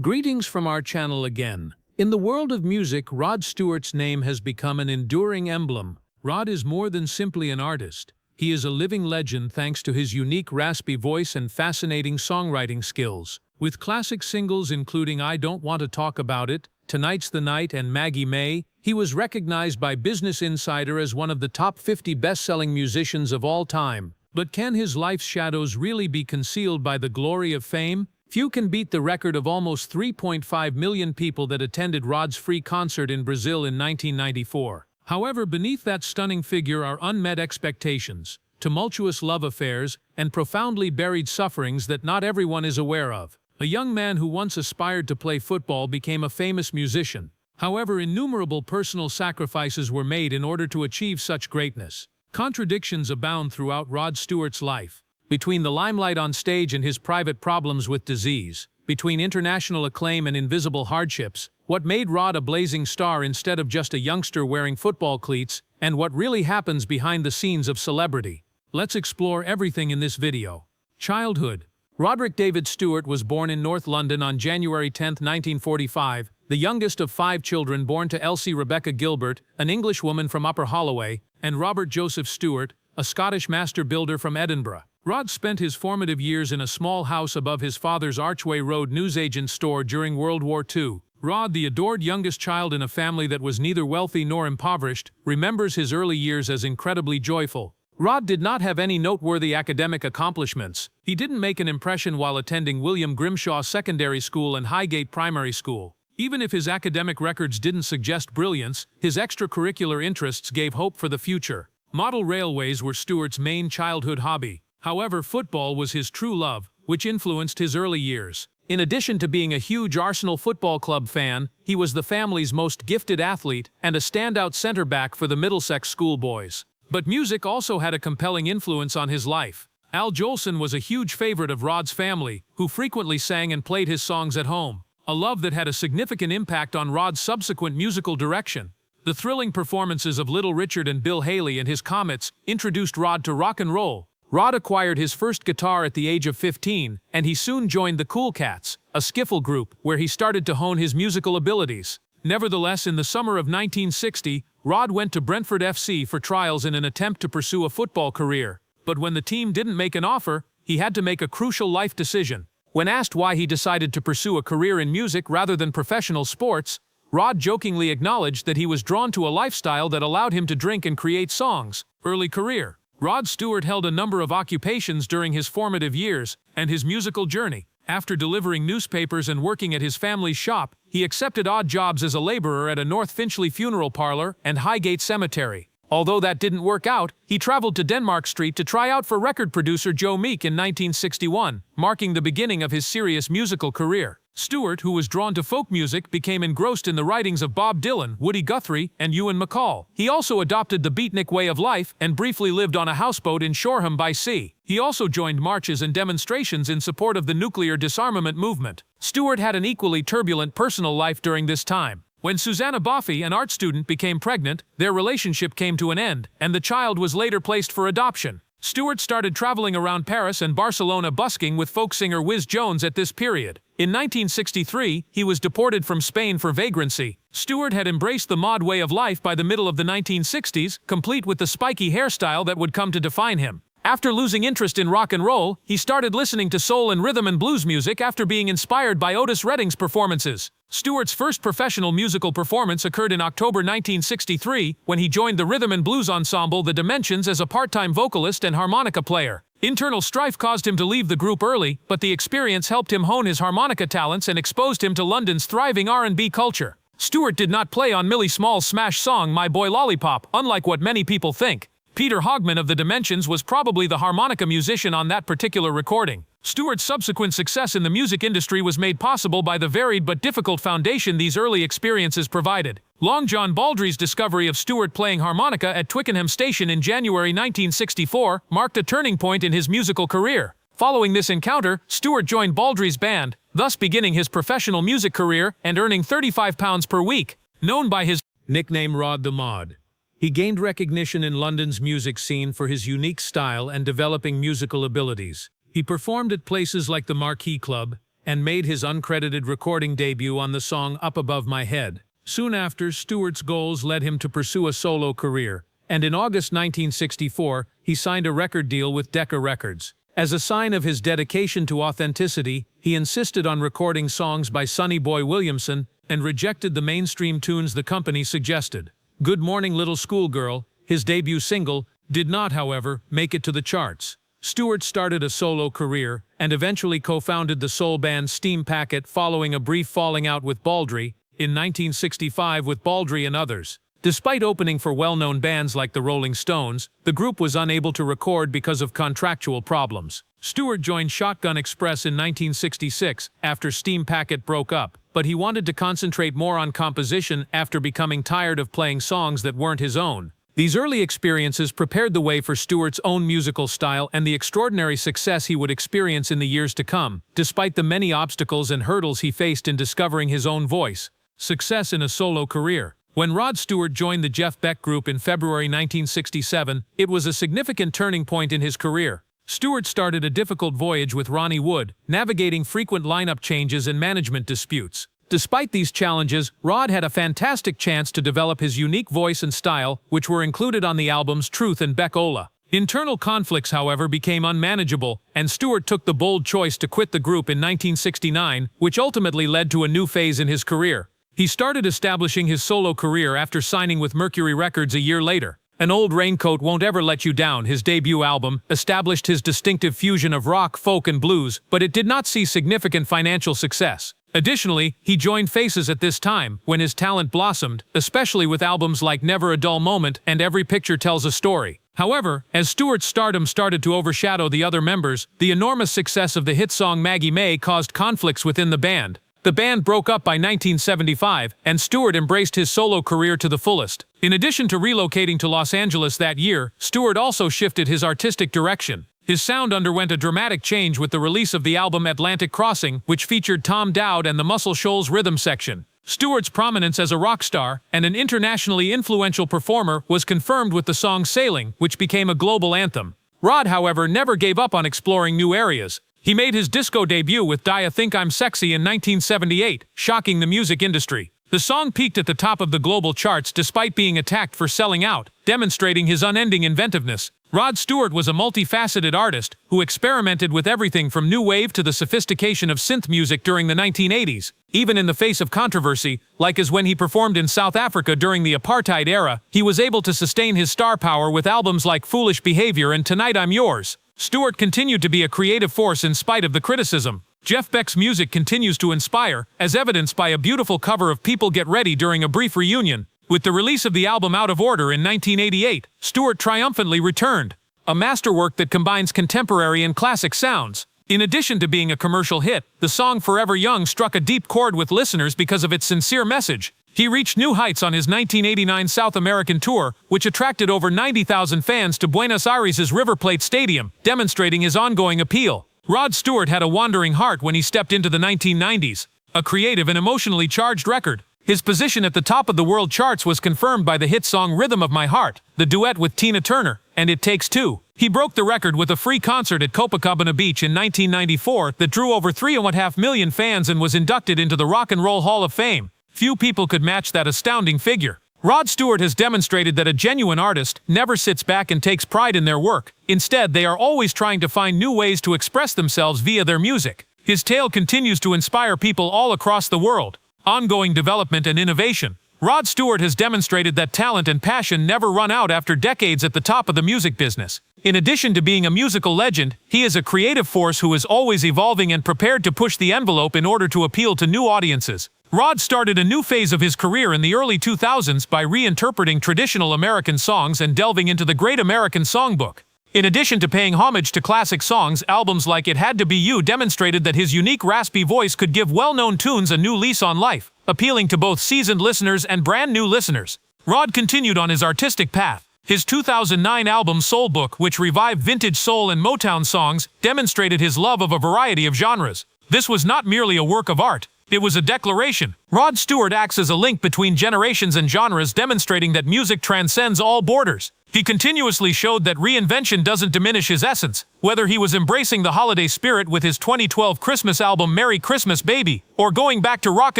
Greetings from our channel again. In the world of music, Rod Stewart's name has become an enduring emblem. Rod is more than simply an artist. He is a living legend thanks to his unique raspy voice and fascinating songwriting skills. With classic singles including I Don't Want to Talk About It, Tonight's the Night, and Maggie May, he was recognized by Business Insider as one of the top 50 best-selling musicians of all time. But can his life's shadows really be concealed by the glory of fame? Few can beat the record of almost 3.5 million people that attended Rod's free concert in Brazil in 1994. However, beneath that stunning figure are unmet expectations, tumultuous love affairs, and profoundly buried sufferings that not everyone is aware of. A young man who once aspired to play football became a famous musician. However, innumerable personal sacrifices were made in order to achieve such greatness. Contradictions abound throughout Rod Stewart's life. Between the limelight on stage and his private problems with disease, between international acclaim and invisible hardships, what made Rod a blazing star instead of just a youngster wearing football cleats, and what really happens behind the scenes of celebrity. Let's explore everything in this video. Childhood. Roderick David Stewart was born in North London on January 10, 1945, the youngest of 5 children born to Elsie Rebecca Gilbert, an Englishwoman from Upper Holloway, and Robert Joseph Stewart, a Scottish master builder from Edinburgh. Rod spent his formative years in a small house above his father's Archway Road newsagent store during World War II. Rod, the adored youngest child in a family that was neither wealthy nor impoverished, remembers his early years as incredibly joyful. Rod did not have any noteworthy academic accomplishments. He didn't make an impression while attending William Grimshaw Secondary School and Highgate Primary School. Even if his academic records didn't suggest brilliance, his extracurricular interests gave hope for the future. Model railways were Stewart's main childhood hobby. However, football was his true love, which influenced his early years. In addition to being a huge Arsenal Football Club fan, he was the family's most gifted athlete and a standout center back for the Middlesex schoolboys. But music also had a compelling influence on his life. Al Jolson was a huge favorite of Rod's family, who frequently sang and played his songs at home, a love that had a significant impact on Rod's subsequent musical direction. The thrilling performances of Little Richard and Bill Haley and his Comets introduced Rod to rock and roll. Rod acquired his first guitar at the age of 15, and he soon joined the Cool Cats, a skiffle group, where he started to hone his musical abilities. Nevertheless, in the summer of 1960, Rod went to Brentford FC for trials in an attempt to pursue a football career. But when the team didn't make an offer, he had to make a crucial life decision. When asked why he decided to pursue a career in music rather than professional sports, Rod jokingly acknowledged that he was drawn to a lifestyle that allowed him to drink and create songs. Early career. Rod Stewart held a number of occupations during his formative years and his musical journey. After delivering newspapers and working at his family's shop, he accepted odd jobs as a laborer at a North Finchley funeral parlor and Highgate Cemetery. Although that didn't work out, he traveled to Denmark Street to try out for record producer Joe Meek in 1961, marking the beginning of his serious musical career. Stewart, who was drawn to folk music, became engrossed in the writings of Bob Dylan, Woody Guthrie, and Ewan MacColl. He also adopted the beatnik way of life and briefly lived on a houseboat in Shoreham by Sea. He also joined marches and demonstrations in support of the nuclear disarmament movement. Stewart had an equally turbulent personal life during this time. When Susanna Boffey, an art student, became pregnant, their relationship came to an end, and the child was later placed for adoption. Stewart started traveling around Paris and Barcelona busking with folk singer Whiz Jones at this period. In 1963, he was deported from Spain for vagrancy. Stewart had embraced the mod way of life by the middle of the 1960s, complete with the spiky hairstyle that would come to define him. After losing interest in rock and roll, he started listening to soul and rhythm and blues music after being inspired by Otis Redding's performances. Stewart's first professional musical performance occurred in October 1963 when he joined the rhythm and blues ensemble The Dimensions as a part-time vocalist and harmonica player. Internal strife caused him to leave the group early, but the experience helped him hone his harmonica talents and exposed him to London's thriving R&B culture. Stewart did not play on Millie Small's smash song My Boy Lollipop, unlike what many people think. Peter Hogman of The Dimensions was probably the harmonica musician on that particular recording. Stewart's subsequent success in the music industry was made possible by the varied but difficult foundation these early experiences provided. Long John Baldry's discovery of Stewart playing harmonica at Twickenham Station in January 1964 marked a turning point in his musical career. Following this encounter, Stewart joined Baldry's band, thus beginning his professional music career and earning £35 per week. Known by his nickname Rod the Mod, he gained recognition in London's music scene for his unique style and developing musical abilities. He performed at places like the Marquee Club, and made his uncredited recording debut on the song Up Above My Head. Soon after, Stewart's goals led him to pursue a solo career, and in August 1964, he signed a record deal with Decca Records. As a sign of his dedication to authenticity, he insisted on recording songs by Sonny Boy Williamson and rejected the mainstream tunes the company suggested. Good Morning Little Schoolgirl, his debut single, did not, however, make it to the charts. Stewart started a solo career and eventually co-founded the soul band Steam Packet following a brief falling out with Baldry in 1965 with Baldry and others. Despite opening for well-known bands like the Rolling Stones, the group was unable to record because of contractual problems. Stewart joined Shotgun Express in 1966 after Steam Packet broke up, but he wanted to concentrate more on composition after becoming tired of playing songs that weren't his own. These early experiences prepared the way for Stewart's own musical style and the extraordinary success he would experience in the years to come, despite the many obstacles and hurdles he faced in discovering his own voice. Success in a solo career. When Rod Stewart joined the Jeff Beck Group in February 1967, it was a significant turning point in his career. Stewart started a difficult voyage with Ronnie Wood, navigating frequent lineup changes and management disputes. Despite these challenges, Rod had a fantastic chance to develop his unique voice and style, which were included on the albums Truth and Beck-Ola. Internal conflicts, however, became unmanageable, and Stewart took the bold choice to quit the group in 1969, which ultimately led to a new phase in his career. He started establishing his solo career after signing with Mercury Records a year later. An Old Raincoat Won't Ever Let You Down, his debut album, established his distinctive fusion of rock, folk, and blues, but it did not see significant financial success. Additionally, he joined Faces at this time, when his talent blossomed, especially with albums like Never a Dull Moment and Every Picture Tells a Story. However, as Stewart's stardom started to overshadow the other members, the enormous success of the hit song Maggie May caused conflicts within the band. The band broke up by 1975, and Stewart embraced his solo career to the fullest. In addition to relocating to Los Angeles that year, Stewart also shifted his artistic direction. His sound underwent a dramatic change with the release of the album Atlantic Crossing, which featured Tom Dowd and the Muscle Shoals rhythm section. Stewart's prominence as a rock star and an internationally influential performer was confirmed with the song Sailing, which became a global anthem. Rod, however, never gave up on exploring new areas. He made his disco debut with "I Think I'm Sexy" in 1978, shocking the music industry. The song peaked at the top of the global charts despite being attacked for selling out, demonstrating his unending inventiveness. Rod Stewart was a multifaceted artist who experimented with everything from new wave to the sophistication of synth music during the 1980s. Even in the face of controversy, like as when he performed in South Africa during the apartheid era, he was able to sustain his star power with albums like Foolish Behavior and Tonight I'm Yours. Stewart continued to be a creative force in spite of the criticism. Jeff Beck's music continues to inspire, as evidenced by a beautiful cover of People Get Ready during a brief reunion. With the release of the album Out of Order in 1988, Stewart triumphantly returned. A masterwork that combines contemporary and classic sounds. In addition to being a commercial hit, the song Forever Young struck a deep chord with listeners because of its sincere message. He reached new heights on his 1989 South American tour, which attracted over 90,000 fans to Buenos Aires' River Plate Stadium, demonstrating his ongoing appeal. Rod Stewart had a wandering heart when he stepped into the 1990s, a creative and emotionally charged record. His position at the top of the world charts was confirmed by the hit song Rhythm of My Heart, the duet with Tina Turner, and It Takes Two. He broke the record with a free concert at Copacabana Beach in 1994 that drew over 3.5 million fans and was inducted into the Rock and Roll Hall of Fame. Few people could match that astounding figure. Rod Stewart has demonstrated that a genuine artist never sits back and takes pride in their work. Instead, they are always trying to find new ways to express themselves via their music. His tale continues to inspire people all across the world. Ongoing development and innovation. Rod Stewart has demonstrated that talent and passion never run out after decades at the top of the music business. In addition to being a musical legend, he is a creative force who is always evolving and prepared to push the envelope in order to appeal to new audiences. Rod started a new phase of his career in the early 2000s by reinterpreting traditional American songs and delving into the Great American Songbook. In addition to paying homage to classic songs, albums like It Had to Be You demonstrated that his unique raspy voice could give well-known tunes a new lease on life, appealing to both seasoned listeners and brand-new listeners. Rod continued on his artistic path. His 2009 album Soul Book, which revived vintage soul and Motown songs, demonstrated his love of a variety of genres. This was not merely a work of art. It was a declaration. Rod Stewart acts as a link between generations and genres, demonstrating that music transcends all borders. He continuously showed that reinvention doesn't diminish his essence, whether he was embracing the holiday spirit with his 2012 Christmas album Merry Christmas Baby, or going back to rock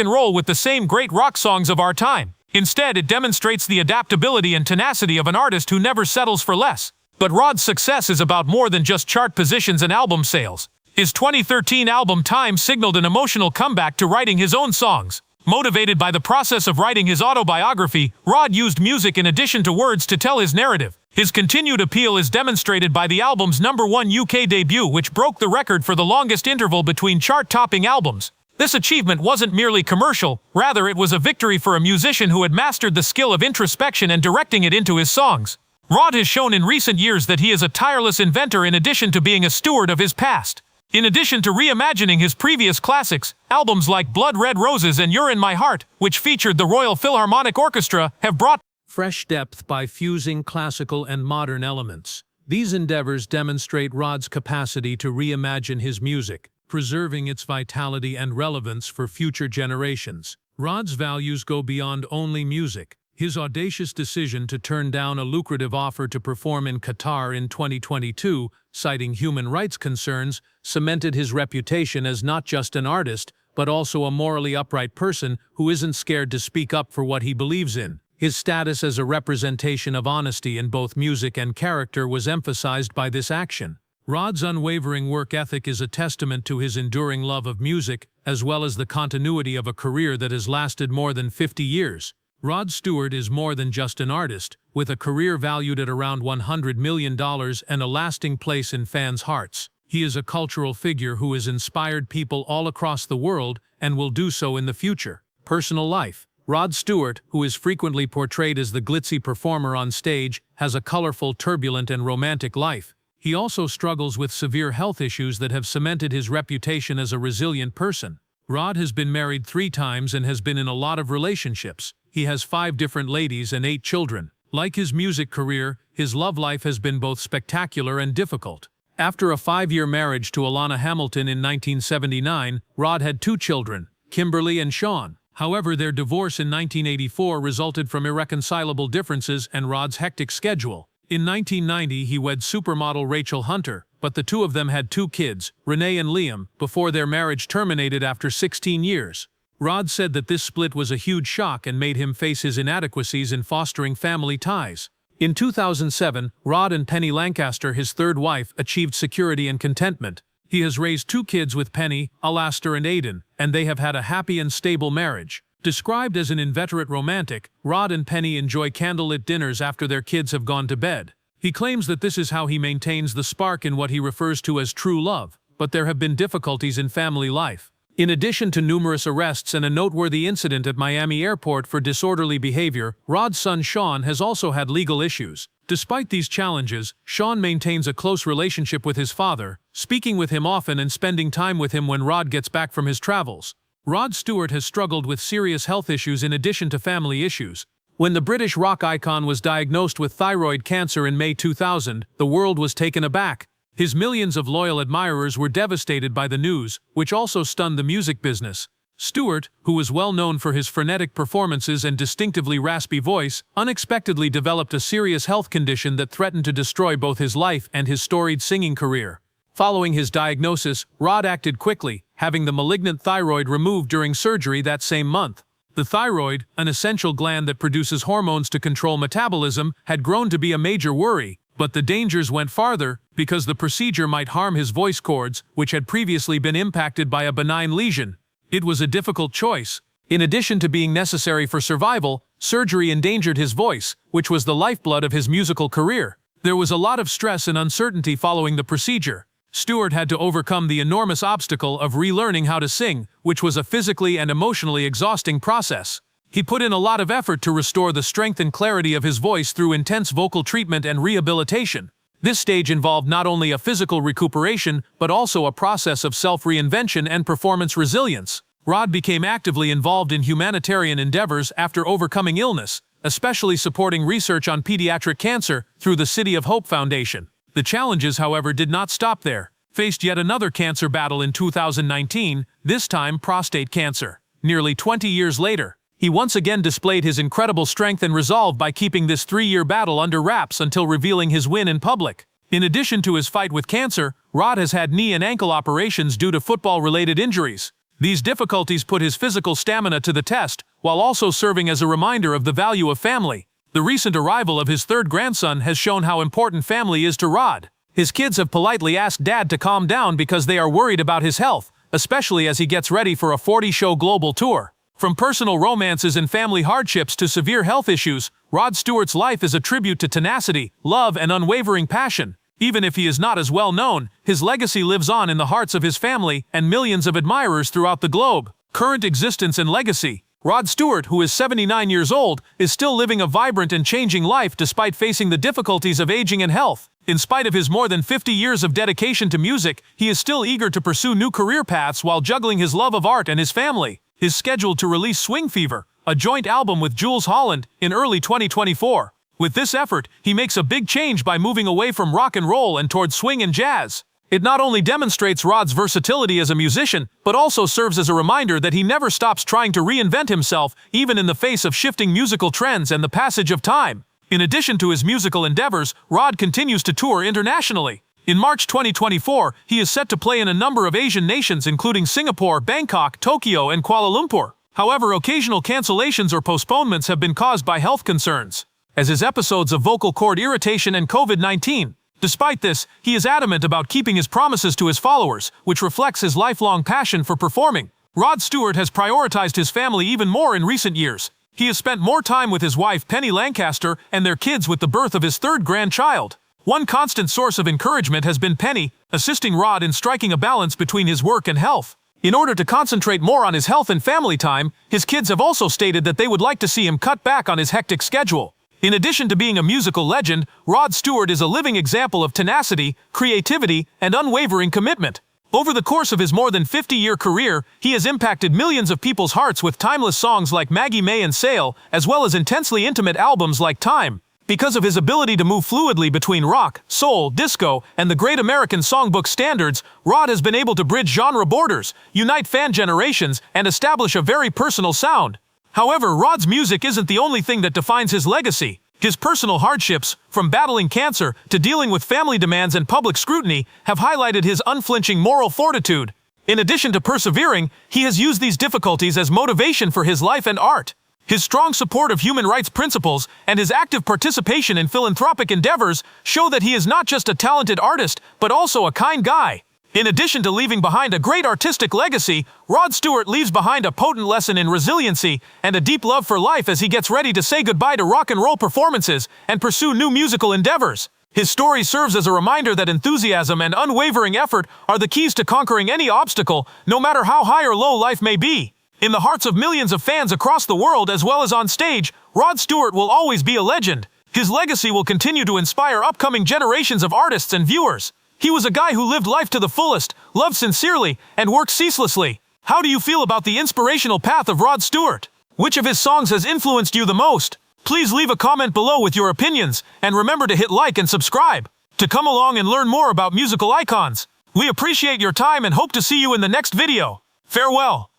and roll with the same great rock songs of our time. Instead, it demonstrates the adaptability and tenacity of an artist who never settles for less. But Rod's success is about more than just chart positions and album sales. His 2013 album Time signaled an emotional comeback to writing his own songs. Motivated by the process of writing his autobiography, Rod used music in addition to words to tell his narrative. His continued appeal is demonstrated by the album's #1 UK debut, which broke the record for the longest interval between chart-topping albums. This achievement wasn't merely commercial, rather it was a victory for a musician who had mastered the skill of introspection and directing it into his songs. Rod has shown in recent years that he is a tireless inventor in addition to being a steward of his past. In addition to reimagining his previous classics, albums like Blood Red Roses and You're in My Heart, which featured the Royal Philharmonic Orchestra, have brought fresh depth by fusing classical and modern elements. These endeavors demonstrate Rod's capacity to reimagine his music, preserving its vitality and relevance for future generations. Rod's values go beyond only music. His audacious decision to turn down a lucrative offer to perform in Qatar in 2022, citing human rights concerns, cemented his reputation as not just an artist, but also a morally upright person who isn't scared to speak up for what he believes in. His status as a representation of honesty in both music and character was emphasized by this action. Rod's unwavering work ethic is a testament to his enduring love of music, as well as the continuity of a career that has lasted more than 50 years. Rod Stewart is more than just an artist, with a career valued at around $100 million and a lasting place in fans' hearts. He is a cultural figure who has inspired people all across the world and will do so in the future. Personal life. Rod Stewart, who is frequently portrayed as the glitzy performer on stage, has a colorful, turbulent, and romantic life. He also struggles with severe health issues that have cemented his reputation as a resilient person. Rod has been married 3 times and has been in a lot of relationships. He has 5 different ladies and 8 children. Like his music career, his love life has been both spectacular and difficult. After a 5-year marriage to Alana Hamilton in 1979, Rod had 2 children, Kimberly and Sean. However, their divorce in 1984 resulted from irreconcilable differences and Rod's hectic schedule. In 1990, he wed supermodel Rachel Hunter, but the two of them had 2 kids, Renee and Liam, before their marriage terminated after 16 years. Rod said that this split was a huge shock and made him face his inadequacies in fostering family ties. In 2007, Rod and Penny Lancaster, his 3rd wife, achieved security and contentment. He has raised 2 kids with Penny, Alastair and Aidan, and they have had a happy and stable marriage. Described as an inveterate romantic, Rod and Penny enjoy candlelit dinners after their kids have gone to bed. He claims that this is how he maintains the spark in what he refers to as true love, but there have been difficulties in family life. In addition to numerous arrests and a noteworthy incident at Miami Airport for disorderly behavior, Rod's son Sean has also had legal issues. Despite these challenges, Sean maintains a close relationship with his father, speaking with him often and spending time with him when Rod gets back from his travels. Rod Stewart has struggled with serious health issues in addition to family issues. When the British rock icon was diagnosed with thyroid cancer in May 2000, the world was taken aback. His millions of loyal admirers were devastated by the news, which also stunned the music business. Stewart, who was well known for his frenetic performances and distinctively raspy voice, unexpectedly developed a serious health condition that threatened to destroy both his life and his storied singing career. Following his diagnosis, Rod acted quickly, having the malignant thyroid removed during surgery that same month. The thyroid, an essential gland that produces hormones to control metabolism, had grown to be a major worry. But the dangers went farther, because the procedure might harm his voice cords, which had previously been impacted by a benign lesion. It was a difficult choice. In addition to being necessary for survival, surgery endangered his voice, which was the lifeblood of his musical career. There was a lot of stress and uncertainty following the procedure. Stewart had to overcome the enormous obstacle of relearning how to sing, which was a physically and emotionally exhausting process. He put in a lot of effort to restore the strength and clarity of his voice through intense vocal treatment and rehabilitation. This stage involved not only a physical recuperation, but also a process of self-reinvention and performance resilience. Rod became actively involved in humanitarian endeavors after overcoming illness, especially supporting research on pediatric cancer through the City of Hope Foundation. The challenges, however, did not stop there. faced yet another cancer battle in 2019, this time prostate cancer. Nearly 20 years later, he once again displayed his incredible strength and resolve by keeping this 3-year battle under wraps until revealing his win in public. In addition to his fight with cancer, Rod has had knee and ankle operations due to football-related injuries. These difficulties put his physical stamina to the test, while also serving as a reminder of the value of family. The recent arrival of his third grandson has shown how important family is to Rod. His kids have politely asked Dad to calm down because they are worried about his health, especially as he gets ready for a 40-show global tour. From personal romances and family hardships to severe health issues, Rod Stewart's life is a tribute to tenacity, love, and unwavering passion. Even if he is not as well known, his legacy lives on in the hearts of his family and millions of admirers throughout the globe. Current existence and legacy. Rod Stewart, who is 79 years old, is still living a vibrant and changing life despite facing the difficulties of aging and health. In spite of his more than 50 years of dedication to music, he is still eager to pursue new career paths while juggling his love of art and his family. He is scheduled to release Swing Fever, a joint album with Jules Holland, in early 2024. With this effort, he makes a big change by moving away from rock and roll and towards swing and jazz. It not only demonstrates Rod's versatility as a musician, but also serves as a reminder that he never stops trying to reinvent himself, even in the face of shifting musical trends and the passage of time. In addition to his musical endeavors, Rod continues to tour internationally. In March 2024, he is set to play in a number of Asian nations including Singapore, Bangkok, Tokyo, and Kuala Lumpur. However, occasional cancellations or postponements have been caused by health concerns, as his episodes of vocal cord irritation and COVID-19. Despite this, he is adamant about keeping his promises to his followers, which reflects his lifelong passion for performing. Rod Stewart has prioritized his family even more in recent years. He has spent more time with his wife Penny Lancaster and their kids with the birth of his third grandchild. One constant source of encouragement has been Penny, assisting Rod in striking a balance between his work and health. In order to concentrate more on his health and family time, his kids have also stated that they would like to see him cut back on his hectic schedule. In addition to being a musical legend, Rod Stewart is a living example of tenacity, creativity, and unwavering commitment. Over the course of his more than 50-year career, he has impacted millions of people's hearts with timeless songs like Maggie May and Sail, as well as intensely intimate albums like Time. Because of his ability to move fluidly between rock, soul, disco, and the great American songbook standards, Rod has been able to bridge genre borders, unite fan generations, and establish a very personal sound. However, Rod's music isn't the only thing that defines his legacy. His personal hardships, from battling cancer to dealing with family demands and public scrutiny, have highlighted his unflinching moral fortitude. In addition to persevering, he has used these difficulties as motivation for his life and art. His strong support of human rights principles and his active participation in philanthropic endeavors show that he is not just a talented artist, but also a kind guy. In addition to leaving behind a great artistic legacy, Rod Stewart leaves behind a potent lesson in resiliency and a deep love for life as he gets ready to say goodbye to rock and roll performances and pursue new musical endeavors. His story serves as a reminder that enthusiasm and unwavering effort are the keys to conquering any obstacle, no matter how high or low life may be. In the hearts of millions of fans across the world as well as on stage, Rod Stewart will always be a legend. His legacy will continue to inspire upcoming generations of artists and viewers. He was a guy who lived life to the fullest, loved sincerely, and worked ceaselessly. How do you feel about the inspirational path of Rod Stewart? Which of his songs has influenced you the most? Please leave a comment below with your opinions, and remember to hit like and subscribe to come along and learn more about musical icons. We appreciate your time and hope to see you in the next video. Farewell.